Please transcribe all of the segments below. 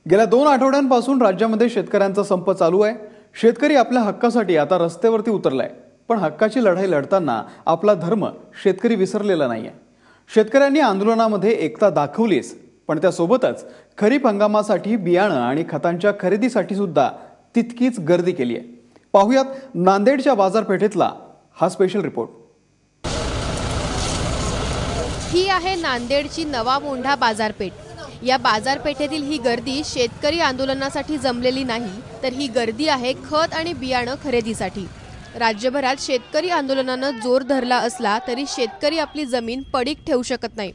गेल्या 2 आठवड्यांपासून राज्यामध्ये शेतकऱ्यांचा संप चालू आहे। शेतकरी आपल्या हक्कासाठी आता रस्त्यावरती उतरलाय, पण हक्काची लढाई लढताना आपला धर्म शेतकरी विसरलेला नाहीये। शेतकऱ्यांनी आंदोलनामध्ये एकता दाखवलीच, पण त्यासोबतच खरीप हंगामासाठी बियाणं आणि खतांच्या खरेदीसाठी सुद्धा तितकीच गर्दी केली आहे। पाहुयात नांदेडच्या बाजारपेठेतला हा स्पेशल रिपोर्ट। ही आहे नांदेडची नवा मोंढा बाजारपेठ। या बाजारपेठेतील ही गर्दी शेतकरी आंदोलनासाठी जमलेली नाही, तर ही गर्दी आहे खत आणि बियाणं खरेदीसाठी। राज्यभरात शेतकरी आंदोलनानं जोर धरला असला तरी शेतकरी आपली जमीन पडीक ठेवू शकत नाही।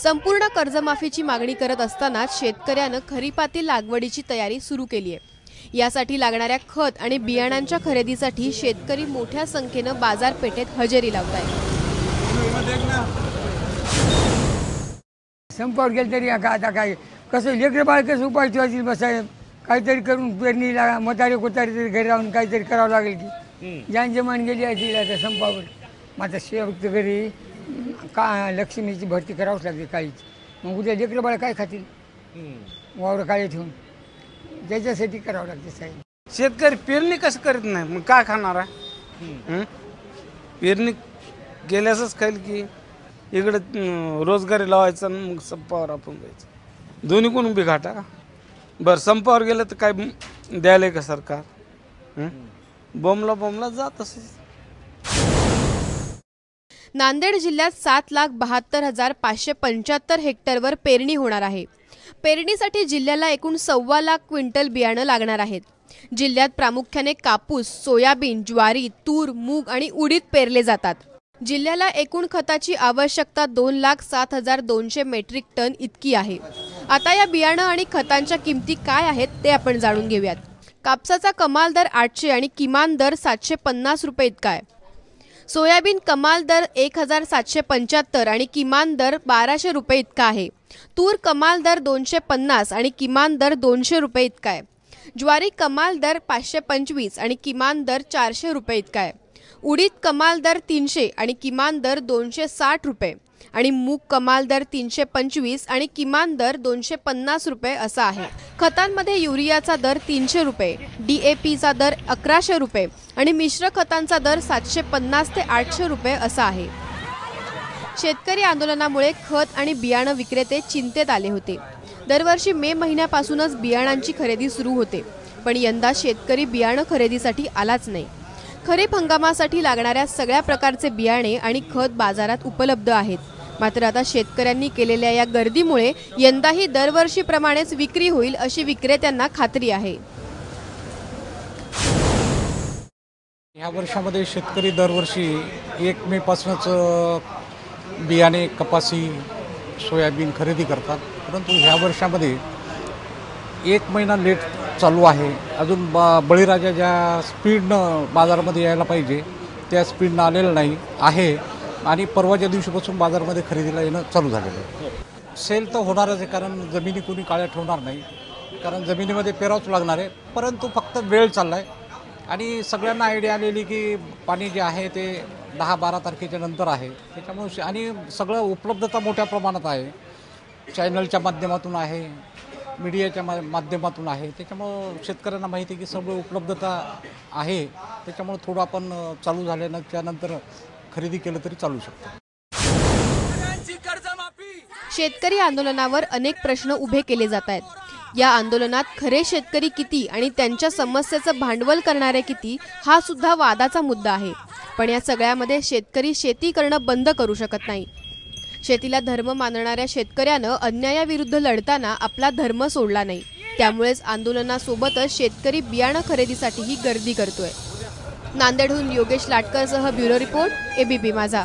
संपूर्ण कर्जमाफीची मागणी करत असताना शेतकऱ्यानं खरीपातील लागवडीची तयारी सुरू केली आहे। यासाठी लागणाऱ्या खत आणि बियाणांच्या खरेदीसाठी शेतकरी मोठ्या संख्येनं बाजारपेठेत हजेरी लावत आहेत। संपावर गेलं तरी आता काय कसं लेकरं बाळ कसं उपाय ठेवायची बसाय, काहीतरी करून पेरणीला म्हातारे कोतारे तरी घरी राहून काहीतरी करावं लागेल की ज्यान जमान गेली आहे आता संपावर। माझा शेवट घरी का लक्ष्मीची भरती करावंच लागते काहीच, मग उद्या लेकरं बाळ काय खातील वावर काळे ठेवून, त्याच्यासाठी करावं लागते साहेब। शेतकरी पेरणी कसं करीत नाही मग काय खाणार आहे? पेरणी गेल्यासच खाईल की इकडे रोजगारी लावायचा मग संपावर आपण जायचं, दोन्ही कोण बी घाटा का? बरं संपावर गेलं तर काय द्यायला का सरकार? बोमला जात असेल। नांदेड जिल्ह्यात 7,72,575 हेक्टरवर पेरणी होणार आहे। पेरणीसाठी जिल्ह्याला एकूण 1.25 लाख क्विंटल बियाणं लागणार आहेत। जिल्ह्यात प्रामुख्याने कापूस, सोयाबीन, ज्वारी, तूर, मूग आणि उडीद पेरले जातात। जिल्ह्याला एकूण खताची आवश्यकता 2,07,200 मेट्रिक टन इतकी आहे। आता या बियाणं आणि खतांच्या किमती काय आहेत ते आपण जाणून घेऊयात। कापसाचा कमाल दर 800 आणि किमान दर 750 रुपये इतका आहे। सोयाबीन कमाल दर 1,775 आणि किमान दर 1200 रुपये इतका आहे। तूर कमाल दर 250 आणि किमान दर 200 रुपये इतका आहे। ज्वारी कमाल दर 525 आणि किमान दर 400 रुपये इतका आहे। उडीद कमाल दर 300 आणि किमान दर 260 रुपये आणि मूग कमाल दर 325 आणि किमान दर 250 रुपये असा आहे। खतांमध्ये युरियाचा दर 300 रुपये, DAPचा दर 1100 रुपये आणि मिश्र खतांचा दर 750 ते 800 रुपये असा आहे। शेतकरी आंदोलनामुळे खत आणि बियाणं विक्रेते चिंतेत आले होते। दरवर्षी मे महिन्यापासूनच बियाणांची खरेदी सुरू होते, पण यंदा शेतकरी बियाणं खरेदीसाठी आलाच नाही। खरीप हंगामासाठी लागणाऱ्या सगळ्या प्रकारचे बियाणे आणि खत बाजारात उपलब्ध आहेत, मात्र आता शेतकऱ्यांनी केलेल्या या गर्दीमुळे यंदाही दरवर्षीप्रमाणेच विक्री होईल अशी विक्रेत्यांना खात्री आहे। या वर्षामध्ये शेतकरी दरवर्षी 1 मे पासूनच बियाणे, कपासी, सोयाबीन खरेदी करतात, परंतु ह्या वर्षामध्ये 1 महिना लेट चालू आहे। अजून बळीराजा ज्या स्पीडनं बाजारामध्ये यायला पाहिजे त्या स्पीडनं आलेलं नाही आहे आणि परवाच्या दिवशीपासून बाजारामध्ये खरेदीला येणं चालू झालेलं आहे। सेल तर होणारच आहे, कारण जमिनी कोणी काळ्या ठेवणार नाही, कारण जमिनीमध्ये पेरावंच लागणार आहे, परंतु फक्त वेळ चालला आहे आणि सगळ्यांना आयडिया आलेली की पाणी जे आहे ते 10-12 तारखेच्या नंतर आहे, त्याच्यामुळे आणि सगळं उपलब्धता मोठ्या प्रमाणात आहे, चॅनलच्या माध्यमातून आहे, मीडियाच्या माध्यमातून आहे, त्याच्यामुळं शेतकऱ्यांना माहिती आहे की सगळं उपलब्धता आहे, त्याच्यामुळे थोडं आपण चालू झाल्यानं त्यानंतर खरेदी केलं तरी चालू शकतो। शेतकरी आंदोलनावर अनेक प्रश्न उभे केले जात आहेत। या आंदोलनात खरे शेतकरी किती आणि त्यांच्या समस्येचं भांडवल करणारे किती हा सुद्धा वादाचा मुद्दा आहे, पण या सगळ्यामध्ये शेतकरी शेती करणं बंद करू शकत नाही। शेतीला धर्म मानणाऱ्या शेतकऱ्यानं अन्यायाविरुद्ध लढताना आपला धर्म सोडला नाही, त्यामुळेच आंदोलनासोबतच शेतकरी बियाणं खरेदीसाठीही गर्दी करतोय। नांदेडहून योगेश लाटकरसह ब्युरो रिपोर्ट, ABP माझा।